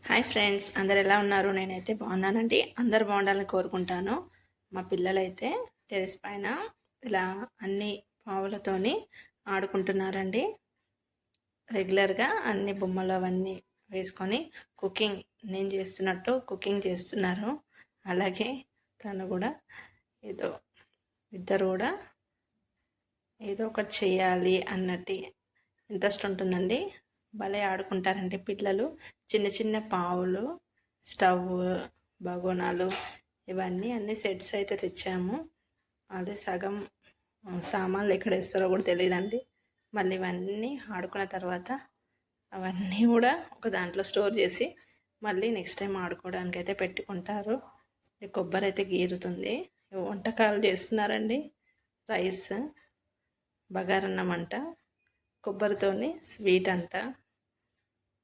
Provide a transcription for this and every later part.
Hi friends, అందరు ఎలా ఉన్నారు? నేనైతే బాగున్నానండి. అందరు బాగుండాలని కోరుకుంటాను. మా పిల్లలైతే టెరెస్ పైన ఇలా అన్ని పావులతోని ఆడుకుంటున్నారండి. రెగ్యులర్గా అన్ని బొమ్మలు అవన్నీ వేసుకొని నేను చేస్తున్నట్టు కుకింగ్ చేస్తున్నారు. అలాగే తను కూడా ఏదో ఇద్దరు కూడా ఏదో ఒకటి చేయాలి అన్నట్టు ఇంట్రెస్ట్ ఉంటుందండి. భలే ఆడుకుంటారండి పిల్లలు. చిన్న చిన్న పావులు, స్టవ్, బగోనాలు ఇవన్నీ అన్ని సెట్స్ అయితే తెచ్చాము. అదే సగం సామాన్లు ఎక్కడ వేస్తారో కూడా తెలియదండి. మళ్ళీ ఇవన్నీ ఆడుకున్న తర్వాత అవన్నీ కూడా ఒక దాంట్లో స్టోర్ చేసి మళ్ళీ నెక్స్ట్ టైం ఆడుకోవడానికి అయితే పెట్టుకుంటారు. కొబ్బరి అయితే గీరుతుంది. వంటకాలు చేస్తున్నారండి. రైస్, బగారన్నం అంట, కొబ్బరితోని స్వీట్ అంట.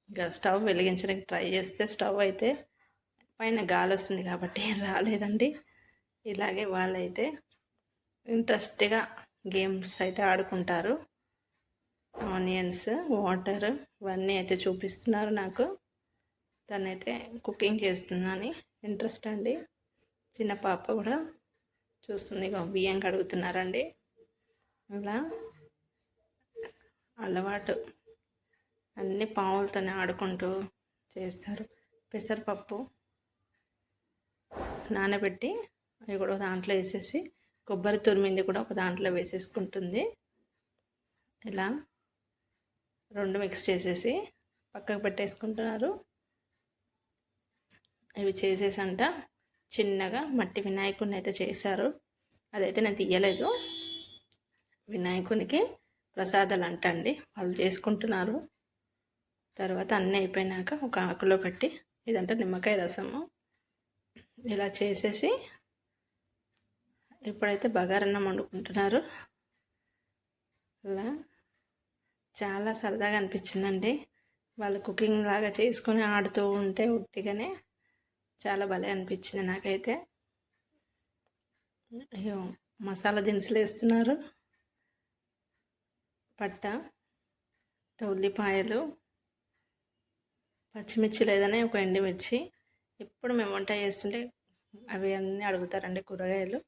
ఇంకా స్టవ్ వెలిగించడానికి ట్రై చేస్తే స్టవ్ అయితే పైన గాలి వస్తుంది కాబట్టి రాలేదండి. ఇలాగే వాళ్ళైతే ఇంట్రెస్ట్గా గేమ్స్ అయితే ఆడుకుంటారు. ఆనియన్స్, వాటర్ ఇవన్నీ అయితే చూపిస్తున్నారు నాకు. తనైతే కుకింగ్ చేస్తుందని ఇంట్రెస్ట్ అండి. చిన్న పాప కూడా చూస్తుంది. బియ్యం కడుగుతున్నారండి. అలా అలవాటు అన్ని పావులతోనే ఆడుకుంటూ చేస్తారు. పెసరపప్పు నానబెట్టి అవి కూడా దాంట్లో వేసేసి కొబ్బరి తురిమింది కూడా ఒక దాంట్లో వేసేసుకుంటుంది. ఇలా రెండు మిక్స్ చేసేసి పక్కకు పెట్టేసుకుంటున్నారు. ఇవి చేసేసంట చిన్నగా మట్టి వినాయకుడిని అయితే చేశారు. అదైతే నేను తీయలేదు. వినాయకునికి ప్రసాదాలు అంటండి వాళ్ళు చేసుకుంటున్నారు. తర్వాత అన్నీ అయిపోయినాక ఒక ఆకులో పెట్టి ఇదంటే నిమ్మకాయ రసము ఇలా చేసేసి ఇప్పుడైతే బగారన్నం వండుకుంటున్నారు. ఇలా చాలా సరదాగా అనిపించిందండి. వాళ్ళు కుకింగ్ లాగా చేసుకొని ఆడుతూ ఉంటే ఉట్టిగానే చాలా భలే అనిపించింది నాకైతే. మసాలా దినుసులు వేస్తున్నారు. పట్ట, ఉల్లిపాయలు, పచ్చిమిర్చి లేదని ఒక ఎండుమిర్చి. ఎప్పుడు మేము వంట చేస్తుంటే అవి అన్నీ అడుగుతారండి కూరగాయలు.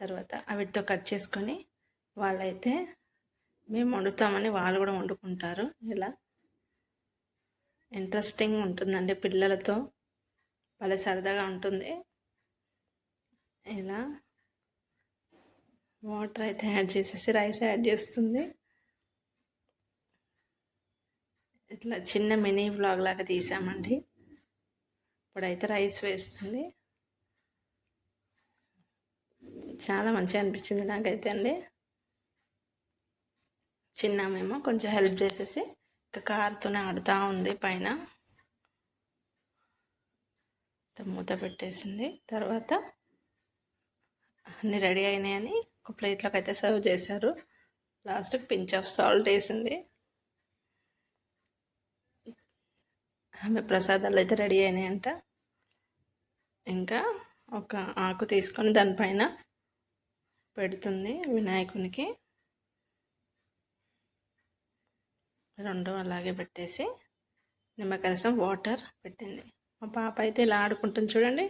తర్వాత వీటితో కట్ చేసుకొని వాళ్ళైతే మేము వండుతామని వాళ్ళు కూడా వండుకుంటారు. ఇలా ఇంట్రెస్టింగ్ ఉంటుందండి పిల్లలతో. భలే సరదాగా ఉంటుంది. ఇలా వాటర్ అయితే యాడ్ చేసేసి రైస్ యాడ్ చేస్తుంది. ఇట్లా చిన్న మినీ వ్లాగ్ లాగా తీసామండి. ఇప్పుడైతే రైస్ వేస్తుంది. చాలా మంచిగా అనిపించింది నాకైతే అండి. చిన్నమేమో కొంచెం హెల్ప్ చేసేసి ఇంకా కారుతోనే ఆడుతూ ఉంది పైన. మూత పెట్టేసింది. తర్వాత అన్నీ రెడీ అయినాయని ఒక ప్లేట్లోకి అయితే సర్వ్ చేశారు. లాస్ట్కి పించ్ ఆఫ్ సాల్ట్ వేసింది. ఆమె ప్రసాదాలు అయితే రెడీ అయినాయంట. ఇంకా ఒక ఆకు తీసుకొని దానిపైన పెడుతుంది వినాయకునికి. రెండు అలాగే పెట్టేసి నిమ్మకాయ రసం, వాటర్ పెట్టింది. మా పాప అయితే ఇలా ఆడుకుంటుంది చూడండి.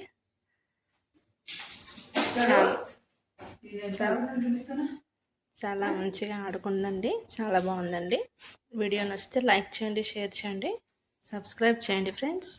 చాలా మంచిగా ఆడుకుందండి. చాలా బాగుందండి. వీడియో నచ్చితే లైక్ చేయండి, షేర్ చేయండి, సబ్స్క్రైబ్ చేయండి ఫ్రెండ్స్.